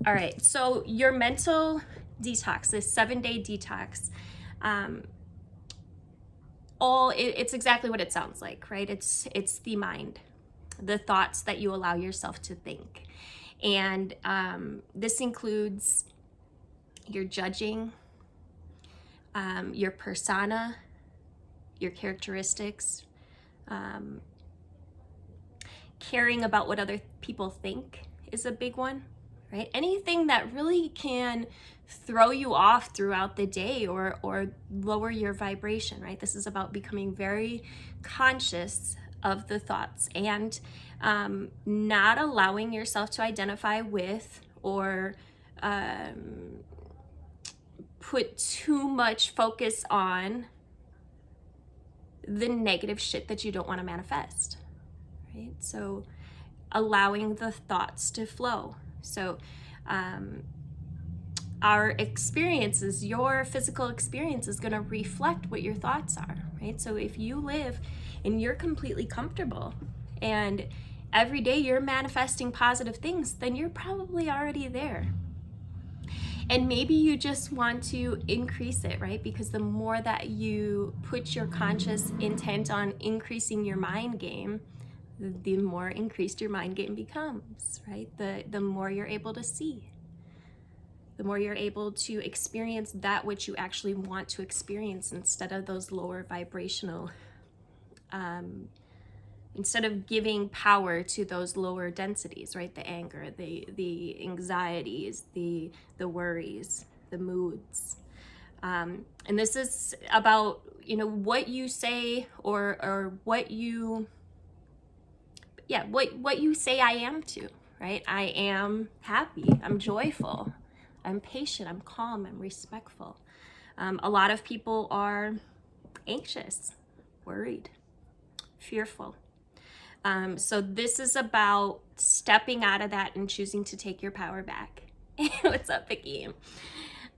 All right, so your mental detox, this 7-day detox, it's exactly what it sounds like, right? It's the mind, the thoughts that you allow yourself to think. And this includes your judging, your persona, your characteristics, caring about what other people think is a big one, right? Anything that really can throw you off throughout the day or lower your vibration, right? This is about becoming very conscious of the thoughts and not allowing yourself to identify with or put too much focus on the negative shit that you don't want to manifest, right? So allowing the thoughts to flow. So our experiences, your physical experience is going to reflect what your thoughts are, right? So if you live and you're completely comfortable and every day you're manifesting positive things, then you're probably already there. And maybe you just want to increase it, right? Because the more that you put your conscious intent on increasing your mind game, the more increased your mind game becomes, right? The more you're able to see, the more you're able to experience that which you actually want to experience instead of those lower vibrational, instead of giving power to those lower densities, right? The anger, the anxieties, the worries, the moods. And this is about, what you say or what you say I am to, right? I am happy, I'm joyful, I'm patient, I'm calm, I'm respectful. A lot of people are anxious, worried, fearful. So this is about stepping out of that and choosing to take your power back. What's up, Vicky?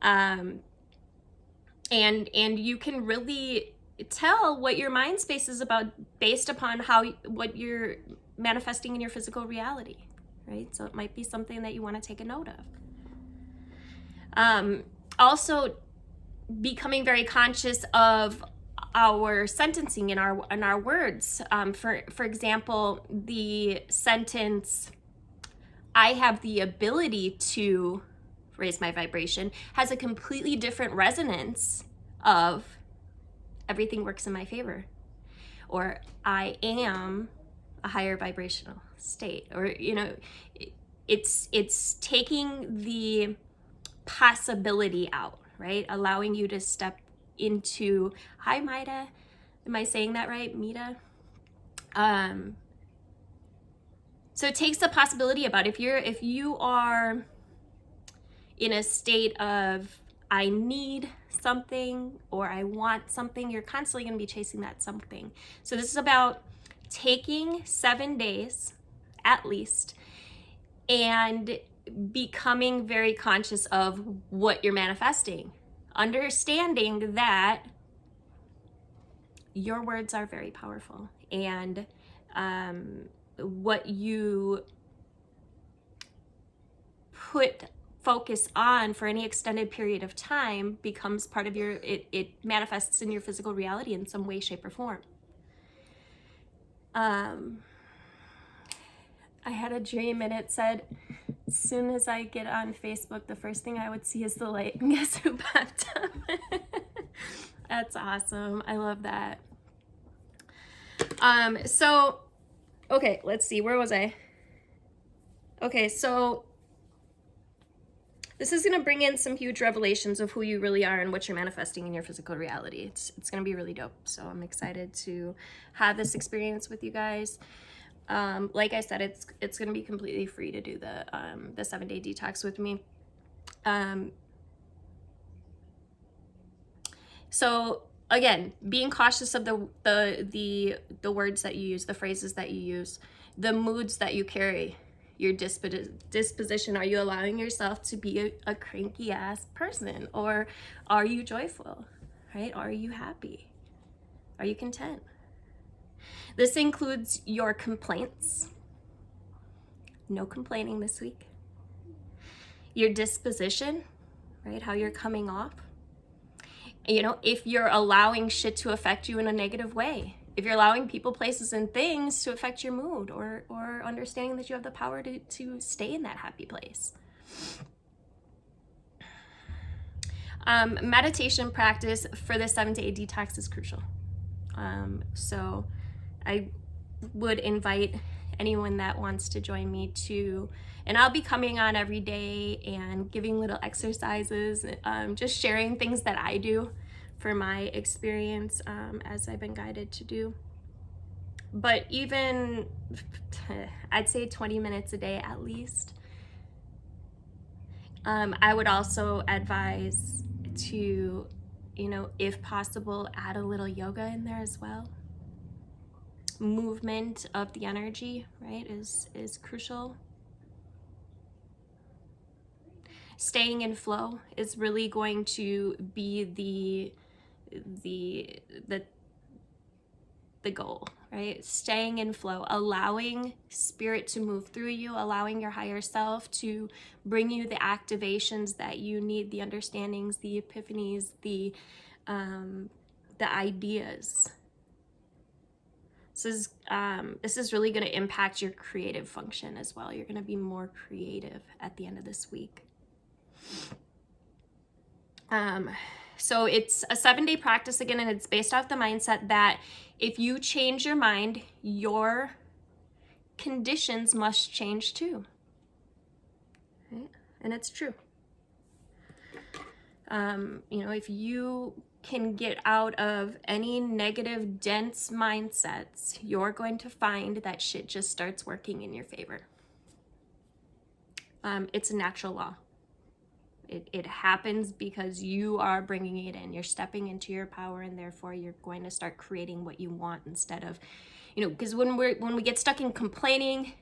And you can really tell what your mind space is about based upon what you're manifesting in your physical reality, right? So it might be something that you want to take a note of. Also, becoming very conscious of our sentencing in our words. For example, the sentence, "I have the ability to raise my vibration," has a completely different resonance of "everything works in my favor," or "I am a higher vibrational state," or it's taking the possibility out, right? Allowing you to step into, hi Maida, am I saying that right, Mita? So it takes the possibility about if you are in a state of I need something or I want something, you're constantly going to be chasing that something. So this is about taking 7 days at least and becoming very conscious of what you're manifesting, understanding that your words are very powerful, and what you put focus on for any extended period of time becomes part of it manifests in your physical reality in some way, shape, or form. I had a dream and it said, as soon as I get on Facebook, the first thing I would see is the light. And guess who popped up? That's awesome. I love that. So, okay, let's see. Where was I? Okay, so this is going to bring in some huge revelations of who you really are and what you're manifesting in your physical reality. It's going to be really dope. So I'm excited to have this experience with you guys. Like I said, it's going to be completely free to do the 7-day detox with me. So again, being cautious of the words that you use, the phrases that you use, the moods that you carry, your disposition. Are you allowing yourself to be a cranky ass person, or are you joyful, right? Are you happy? Are you content? This includes your complaints. No complaining this week. your disposition, right? How you're coming off. You know, if you're allowing shit to affect you in a negative way, if you're allowing people, places, and things to affect your mood, or understanding that you have the power to stay in that happy place. Meditation practice for the 7-day detox is crucial. So I would invite anyone that wants to join me to, and I'll be coming on every day and giving little exercises, just sharing things that I do for my experience, as I've been guided to do. But even, I'd say 20 minutes a day at least. I would also advise to, you know, if possible, add a little yoga in there as well. Movement of the energy, right, is crucial. Staying in flow is really going to be the goal, right? Staying in flow, allowing spirit to move through you, allowing your higher self to bring you the activations that you need, the understandings, the epiphanies, the ideas. This is really going to impact your creative function as well. You're going to be more creative at the end of this week. So it's a 7-day practice again, and it's based off the mindset that if you change your mind, your conditions must change too. Right? And it's true. You know, if you can get out of any negative, dense mindsets, you're going to find that shit just starts working in your favor. It's a natural law. It happens because you are bringing it in. You're stepping into your power, and therefore you're going to start creating what you want instead of, you know, because when we get stuck in complaining,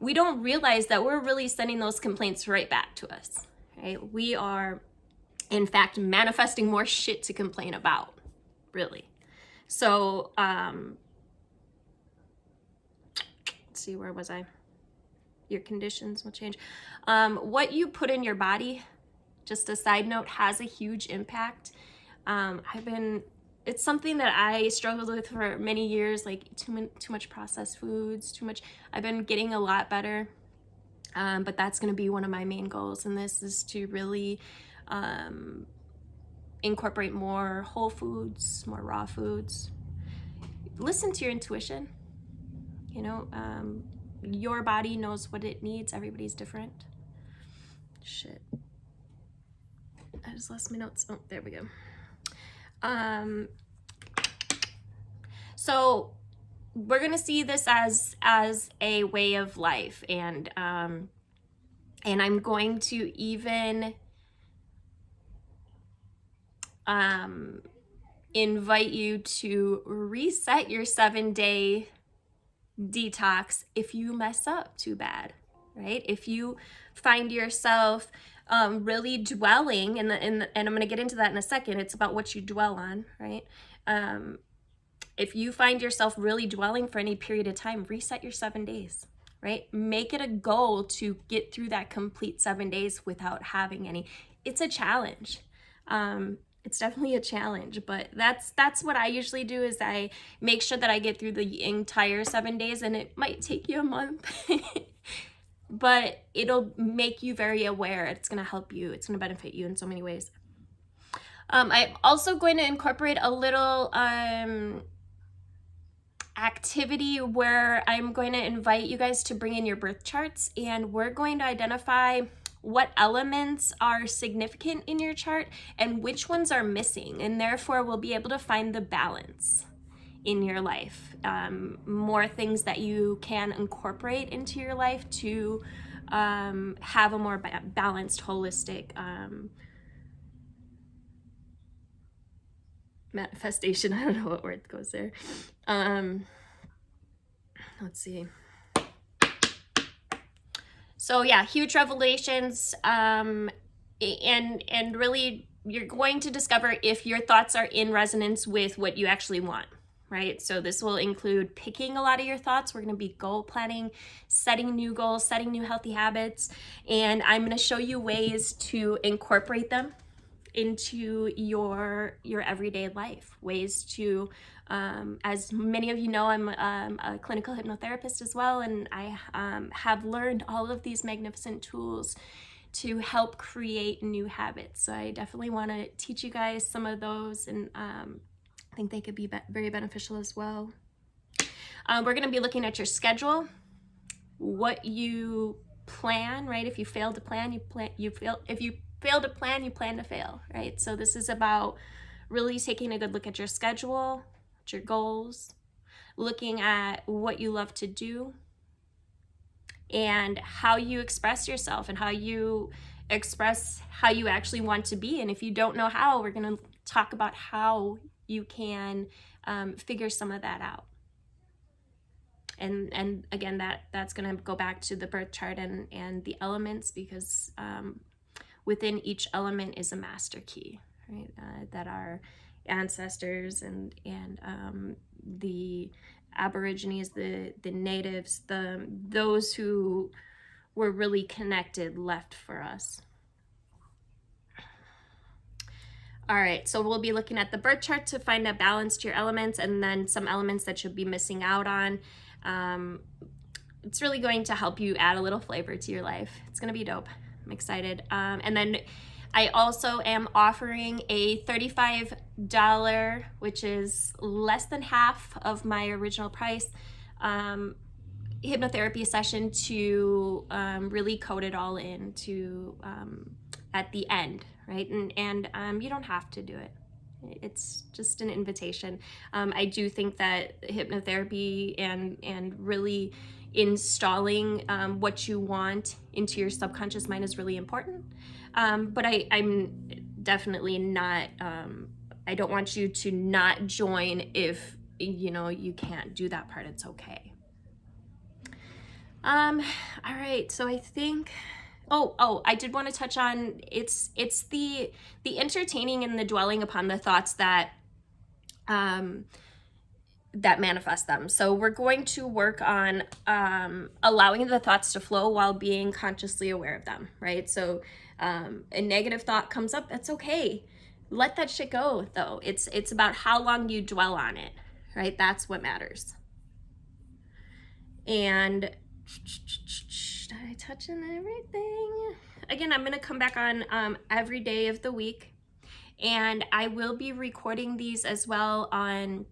we don't realize that we're really sending those complaints right back to us, right? We are, in fact, manifesting more shit to complain about, really. So, let's see, where was I? Your conditions will change. What you put in your body, just a side note, has a huge impact. It's something that I struggled with for many years, like too much processed foods, I've been getting a lot better. But that's going to be one of my main goals, and this is to really incorporate more whole foods, more raw foods. Listen to your intuition. You know, your body knows what it needs. Everybody's different. Shit. I just lost my notes. Oh, there we go. So we're gonna see this as a way of life, and I'm going to even invite you to reset your 7-day detox if you mess up too bad, right? If you find yourself really dwelling, and I'm going to get into that in a second. It's about what you dwell on, right? If you find yourself really dwelling for any period of time, reset your 7 days, right? Make it a goal to get through that complete 7 days without having any. It's a challenge. It's definitely a challenge, but that's what I usually do, is I make sure that I get through the entire 7 days, and it might take you a month, but it'll make you very aware. It's going to help you. It's going to benefit you in so many ways. I'm also going to incorporate a little activity where I'm going to invite you guys to bring in your birth charts, and we're going to identify what elements are significant in your chart and which ones are missing, and therefore we'll be able to find the balance in your life. More things that you can incorporate into your life to have a more balanced, holistic manifestation. I don't know what word goes there. Let's see. So yeah, huge revelations, and really you're going to discover if your thoughts are in resonance with what you actually want, right? So this will include picking a lot of your thoughts. We're going to be goal planning, setting new goals, setting new healthy habits, and I'm going to show you ways to incorporate them into your everyday life, ways to as many of you know, I'm a clinical hypnotherapist as well, and I have learned all of these magnificent tools to help create new habits. So I definitely want to teach you guys some of those, and I think they could be very beneficial as well. We're going to be looking at your schedule, what you plan, right? If you fail to plan, if you fail to plan, you plan to fail, right? So this is about really taking a good look at your schedule, at your goals, looking at what you love to do, and how you express yourself and how you express how you actually want to be. And if you don't know how, we're going to talk about how you can figure some of that out. And again, that's going to go back to the birth chart and the elements, because within each element is a master key, right? That our ancestors and the Aborigines, the natives, those who were really connected left for us. All right, so we'll be looking at the birth chart to find a balance to your elements, and then some elements that you'll be missing out on. It's really going to help you add a little flavor to your life. It's gonna be dope. I'm excited. And then I also am offering a $35, which is less than half of my original price, hypnotherapy session to really code it all in to at the end, right? And you don't have to do it. It's just an invitation. I do think that hypnotherapy and really installing what you want into your subconscious mind is really important. But I'm definitely not, I don't want you to not join if, you can't do that part. It's okay. All right, so I think, I did want to touch on, it's the entertaining and the dwelling upon the thoughts that manifest them. So we're going to work on allowing the thoughts to flow while being consciously aware of them, right? So a negative thought comes up, that's okay. Let that shit go, though. It's about how long you dwell on it, right? That's what matters. And did I touch on everything? Again, I'm going to come back on every day of the week, and I will be recording these as well on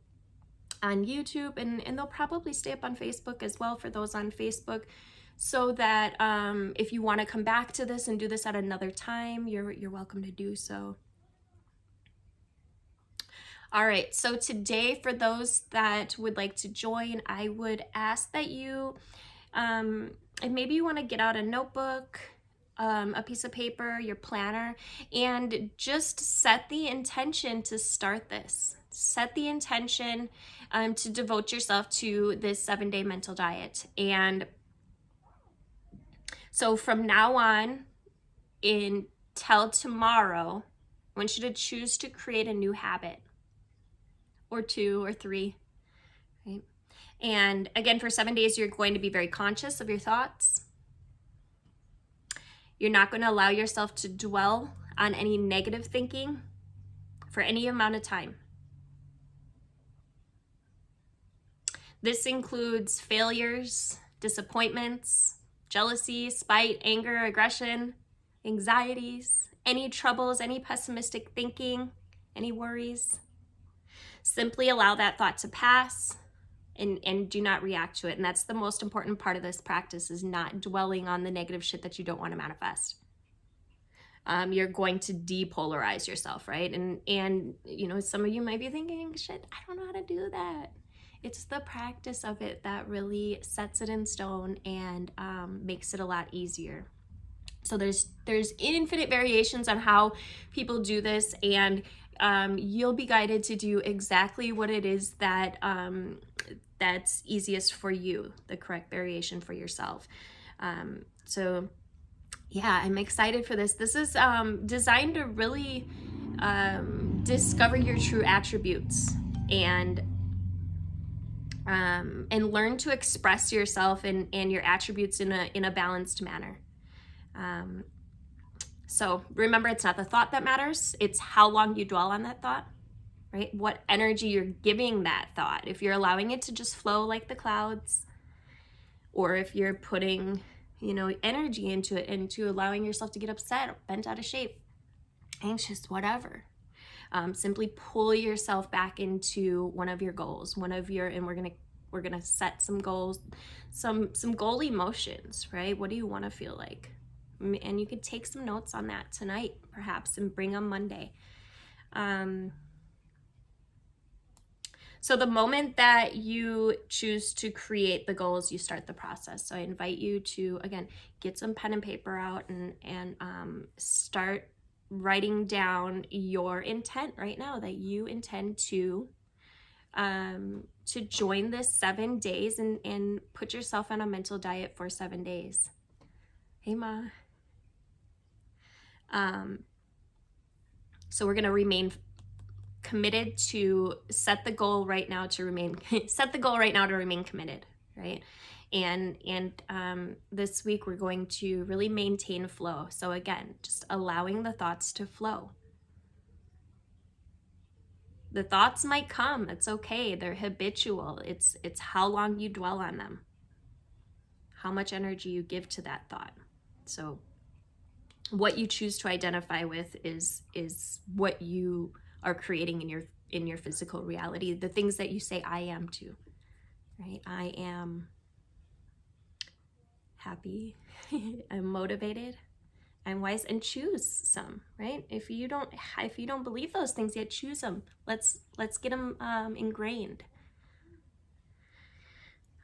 YouTube, and they'll probably stay up on Facebook as well for those on Facebook, so that if you want to come back to this and do this at another time, you're welcome to do so. All right, so today, for those that would like to join, I would ask that you, and maybe you want to get out a notebook, a piece of paper, your planner, and just set the intention to start this. Set the intention to devote yourself to this 7-day mental diet. And so from now on until tomorrow, I want you to choose to create a new habit, or 2 or 3, right? And again, for 7 days, you're going to be very conscious of your thoughts. You're not going to allow yourself to dwell on any negative thinking for any amount of time. This includes failures, disappointments, jealousy, spite, anger, aggression, anxieties, any troubles, any pessimistic thinking, any worries. Simply allow that thought to pass and do not react to it. And that's the most important part of this practice, is not dwelling on the negative shit that you don't want to manifest. You're going to depolarize yourself, right? And some of you might be thinking, shit, I don't know how to do that. It's the practice of it that really sets it in stone and makes it a lot easier. So there's infinite variations on how people do this, and you'll be guided to do exactly what it is that that's easiest for you, the correct variation for yourself. So yeah, I'm excited for this. This is designed to really discover your true attributes and and learn to express yourself and your attributes in a balanced manner. So remember, it's not the thought that matters, it's how long you dwell on that thought, right? What energy you're giving that thought. If you're allowing it to just flow like the clouds, or if you're putting, energy into it, into allowing yourself to get upset, bent out of shape, anxious, whatever. Simply pull yourself back into one of your goals, and we're gonna set some goals, some goal emotions, right? What do you want to feel like? And you could take some notes on that tonight, perhaps, and bring them Monday. So the moment that you choose to create the goals, you start the process. So I invite you to, again, get some pen and paper out and start writing down your intent right now, that you intend to join this 7 days and put yourself on a mental diet for 7 days. Hey, Ma. So we're going to remain committed to set the goal right now to remain committed, right? And this week we're going to really maintain flow. So again, just allowing the thoughts to flow. The thoughts might come, it's okay, they're habitual. It's how long you dwell on them, how much energy you give to that thought. So what you choose to identify with is what you are creating in your physical reality. The things that you say I am to, right? I am happy, I'm motivated, I'm wise, and choose some, right? If you don't believe those things yet, choose them. Let's get them ingrained.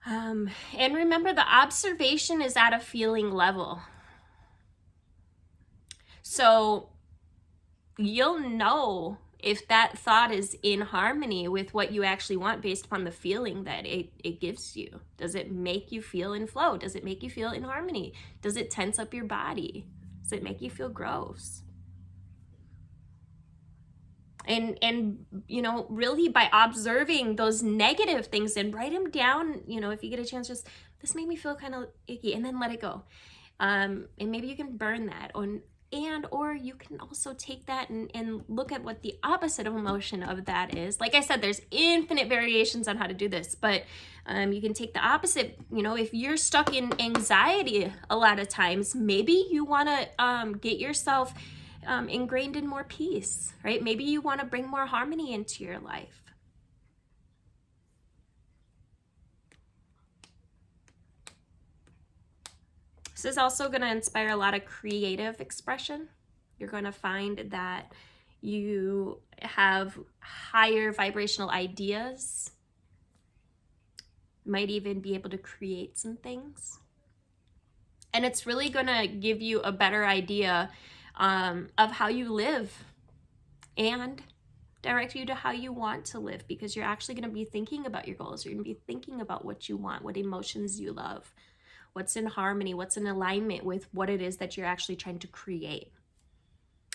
And remember, the observation is at a feeling level. So you'll know if that thought is in harmony with what you actually want based upon the feeling that it gives you. Does it make you feel in flow? Does it make you feel in harmony? Does it tense up your body? Does it make you feel gross? And really by observing those negative things, and write them down, if you get a chance, just, this made me feel kind of icky, and then let it go. And maybe you can burn that, or you can also take that and look at what the opposite of emotion of that is. Like I said, there's infinite variations on how to do this, but you can take the opposite. If you're stuck in anxiety a lot of times, maybe you want to get yourself ingrained in more peace, right? Maybe you want to bring more harmony into your life. This is also going to inspire a lot of creative expression. You're going to find that you have higher vibrational ideas. Might even be able to create some things. And it's really going to give you a better idea of how you live and direct you to how you want to live, because you're actually going to be thinking about your goals. You're going to be thinking about what you want, what emotions you love, what's in harmony, what's in alignment with what it is that you're actually trying to create.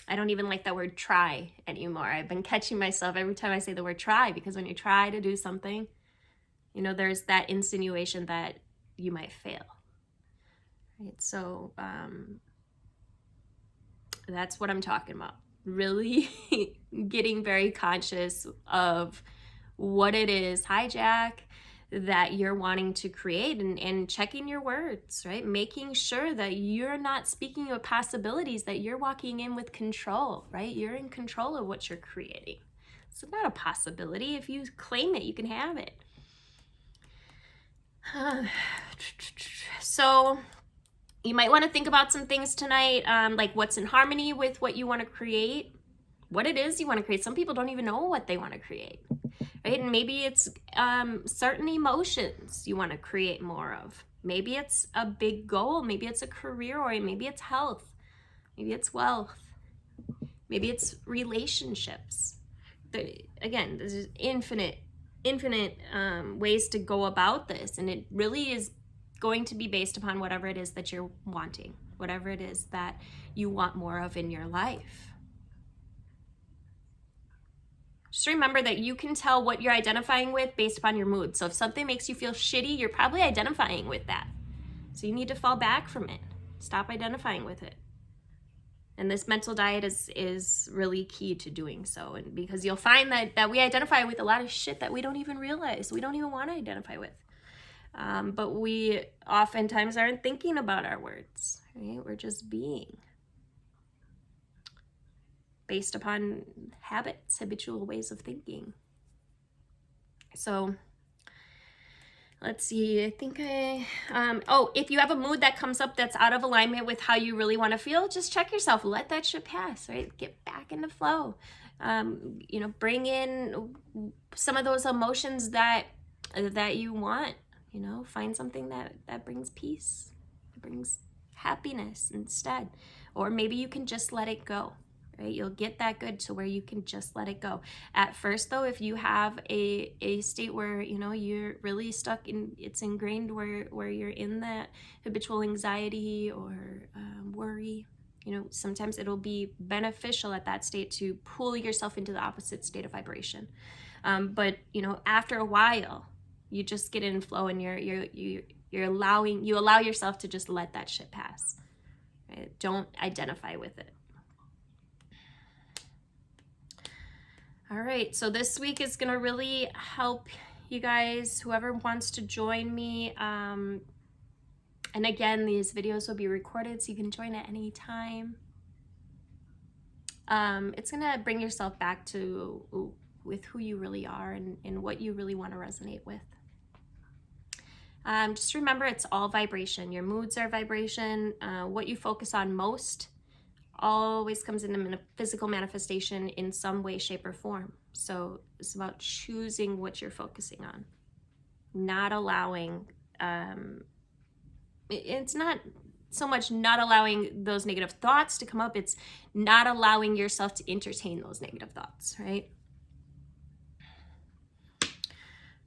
I don't even like that word try anymore. I've been catching myself every time I say the word try, because when you try to do something, there's that insinuation that you might fail. Right? So that's what I'm talking about. Really getting very conscious of what it is, hijack, that you're wanting to create, and checking your words, right? Making sure that you're not speaking of possibilities, that you're walking in with control, right? You're in control of what you're creating. It's not a possibility. If you claim it, you can have it. So you might want to think about some things tonight, like what's in harmony with what you want to create, what it is you want to create. Some people don't even know what they want to create, right? And maybe it's certain emotions you want to create more of. Maybe it's a big goal. Maybe it's a career, or maybe it's health. Maybe it's wealth. Maybe it's relationships. Again, there's infinite ways to go about this, and it really is going to be based upon whatever it is that you're wanting, whatever it is that you want more of in your life. Just remember that you can tell what you're identifying with based upon your mood. So if something makes you feel shitty, you're probably identifying with that. So you need to fall back from it. Stop identifying with it. And this mental diet is really key to doing so. And because you'll find that we identify with a lot of shit that we don't even realize, we don't even want to identify with. But we oftentimes aren't thinking about our words, right? We're just being based upon habits, habitual ways of thinking. So let's see, I think if you have a mood that comes up that's out of alignment with how you really want to feel, just check yourself, let that shit pass, right? Get back into flow. Bring in some of those emotions that you want, find something that brings peace, that brings happiness instead. Or maybe you can just let it go. Right? You'll get that good to where you can just let it go. At first, though, if you have a state where, you're really stuck in, it's ingrained where you're in that habitual anxiety or worry, sometimes it'll be beneficial at that state to pull yourself into the opposite state of vibration. But after a while, you just get in flow and you allow yourself to just let that shit pass. Right? Don't identify with it. All right, so this week is gonna really help you guys, whoever wants to join me. And again, these videos will be recorded so you can join at any time. It's gonna bring yourself back to with who you really are and what you really wanna resonate with. Just remember, it's all vibration. Your moods are vibration. What you focus on most always comes into physical manifestation in some way, shape, or form. So it's about choosing what you're focusing on, not allowing, it's not so much not allowing those negative thoughts to come up, it's not allowing yourself to entertain those negative thoughts, right?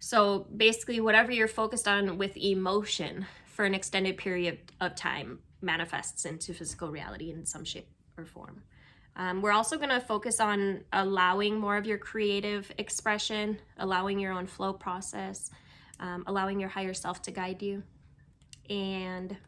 So basically, whatever you're focused on with emotion for an extended period of time manifests into physical reality in some shape or form. We're also going to focus on allowing more of your creative expression, allowing your own flow process, allowing your higher self to guide you, and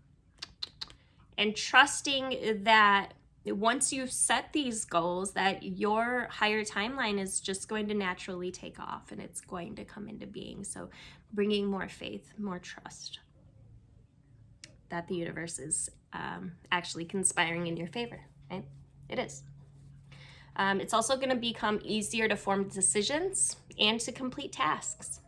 trusting that once you've set these goals, that your higher timeline is just going to naturally take off and it's going to come into being. So bringing more faith, more trust that the universe is actually conspiring in your favor, right? It is. It's also going to become easier to form decisions and to complete tasks.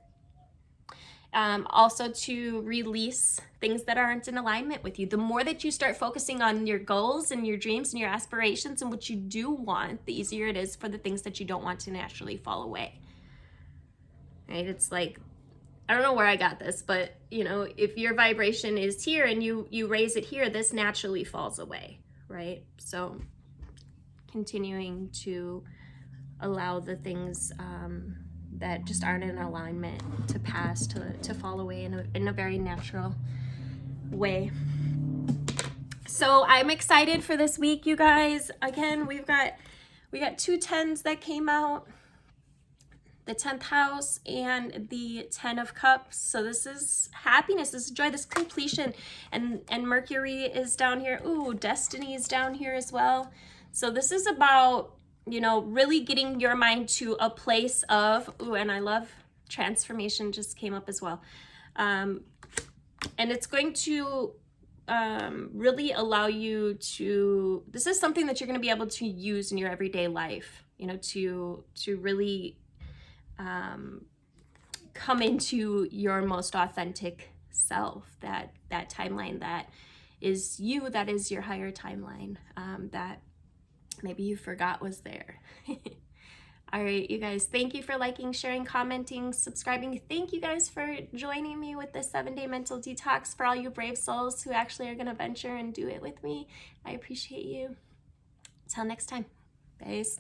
Also to release things that aren't in alignment with you. The more that you start focusing on your goals and your dreams and your aspirations and what you do want, the easier it is for the things that you don't want to naturally fall away. Right? It's like, I don't know where I got this, but if your vibration is here and you raise it here, this naturally falls away, right? So continuing to allow the things that just aren't in alignment to pass, to fall away in a very natural way. So I'm excited for this week, you guys. Again, we got 2 10s that came out, the 10th house and the 10 of cups. So this is happiness, this is joy, this completion, and Mercury is down here. Ooh, destiny is down here as well. So this is about really getting your mind to a place of, and I love transformation, just came up as well. And it's going to really allow you to, this is something that you're going to be able to use in your everyday life, to really come into your most authentic self, that timeline that is you, that is your higher timeline, that maybe you forgot was there. All right, you guys, thank you for liking, sharing, commenting, subscribing. Thank you guys for joining me with this 7-day mental detox. For all you brave souls who actually are going to venture and do it with me, I appreciate you. Till next time, guys.